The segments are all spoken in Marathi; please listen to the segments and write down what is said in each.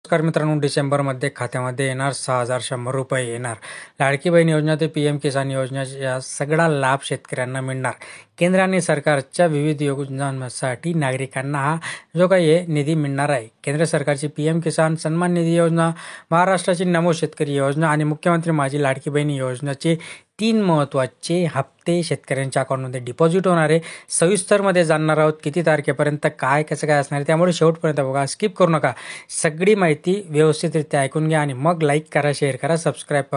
नमस्कार मित्रांनो, डिसेंबरमध्ये खात्यामध्ये येणार 6,100 रुपये येणार. लाडकी बहीण योजना ते PM किसान योजना या सगळा लाभ शेतकऱ्यांना मिळणार. केंद्र आणि सरकारच्या विविध योजनांसाठी नागरिकांना हा जो काही आहे निधी मिळणार आहे. केंद्र सरकारची PM किसान सन्मान निधी योजना, महाराष्ट्राची नमो शेतकरी योजना आणि मुख्यमंत्री माझी लाडकी बहीण योजनेचे 3 महत्त्वाचे हप्ते शेतकऱ्यांच्या अकाउंटमध्ये डिपॉझिट होणार आहे. सविस्तरमध्ये जाणणार आहोत किती तारखेपर्यंत कसं काय असणार आहे. त्यामुळे शेवटपर्यंत बघा, स्किप करू नका. सगळी माहिती व्यवस्थितरित्या ऐकून घ्या आणि मग लाईक करा, शेअर करा, सबस्क्राईब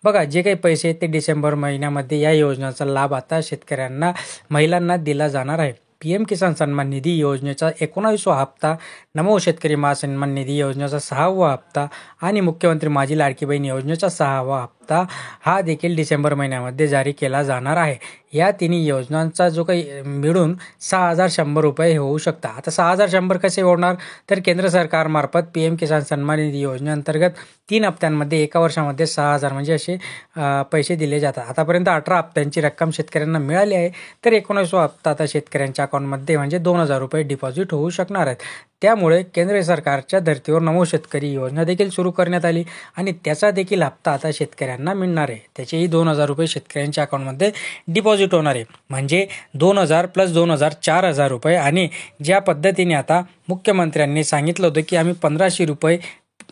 बघा जे काही पैसे आहेत ते डिसेंबर महिन्यामध्ये या योजनेचा लाभ आता शेतकऱ्यांना, महिलांना दिला जाणार आहे. PM किसान सन्मान निधी योजनेचा 19वा हप्ता, नमो शेतकरी महासन्मान निधी योजनेचा 6वा हप्ता आणि मुख्यमंत्री माझी लाडकी बहीण योजनेचा 6वा हप्ता हा देखील डिसेंबर महिन्यामध्ये जारी केला जाणार आहे. या तिन्ही योजनांचा जो काही मिळून 6,100 रुपये होऊ शकतात. आता 6,100 कसे होणार, तर केंद्र सरकारमार्फत PM किसान सन्मान निधी योजनेअंतर्गत 3 हप्त्यांमध्ये एका वर्षामध्ये 6,000 म्हणजे असे पैसे दिले जातात. आतापर्यंत 18 हप्त्यांची रक्कम शेतकऱ्यांना मिळाली आहे. तर 19वा हप्ता आता शेतकऱ्यांच्या अकाउंटमध्ये म्हणजे 2,000 रुपये डिपॉझिट होऊ शकणार आहेत. त्यामुळे केंद्र सरकारच्या धर्तीवर नमो शेतकरी योजना देखील सुरू करण्यात आली आणि त्याचा देखील हप्ता आता शेतकऱ्यांना मिळणार आहे. त्याचेही 2,000 रुपये शेतकऱ्यांच्या अकाउंटमध्ये डिपॉझिट होणार आहे. म्हणजे 2,000 + 2,000 4,000 रुपये. आणि ज्या पद्धतीने आता मुख्यमंत्र्यांनी सांगितलं होतं की आम्ही 1,500 रुपये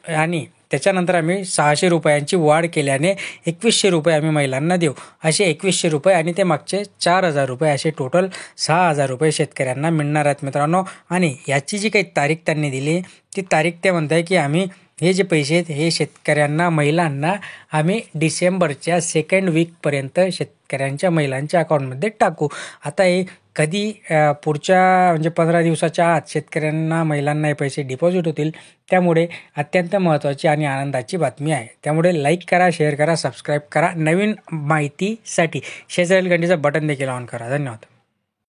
आणि त्याच्यानंतर आम्ही 600 रुपयांची वाढ केल्याने 2,100 रुपये आम्ही महिलांना देऊ, असे 2,100 रुपये आणि ते मागचे 4,000 रुपये, असे टोटल 6,000 रुपये शेतकऱ्यांना मिळणार आहेत मित्रांनो. आणि याची जी काही तारीख त्यांनी दिली, ती तारीख ते म्हणत आहे की आम्ही हे जे पैसे आहेत हे शेतकऱ्यांना, महिलांना आम्ही डिसेंबरच्या 2nd वीकपर्यंत शेतकऱ्यांच्या, महिलांच्या अकाउंटमध्ये टाकू. आता हे कधी पुढच्या म्हणजे 15 दिवसाच्या आत शेतकऱ्यांना, महिलांना हे पैसे डिपॉझिट होतील. त्यामुळे अत्यंत महत्त्वाची आणि आनंदाची बातमी आहे. त्यामुळे लाईक करा, शेअर करा, सबस्क्राईब करा. नवीन माहितीसाठी शेजारील घंटीचं बटन देखील ऑन करा. धन्यवाद.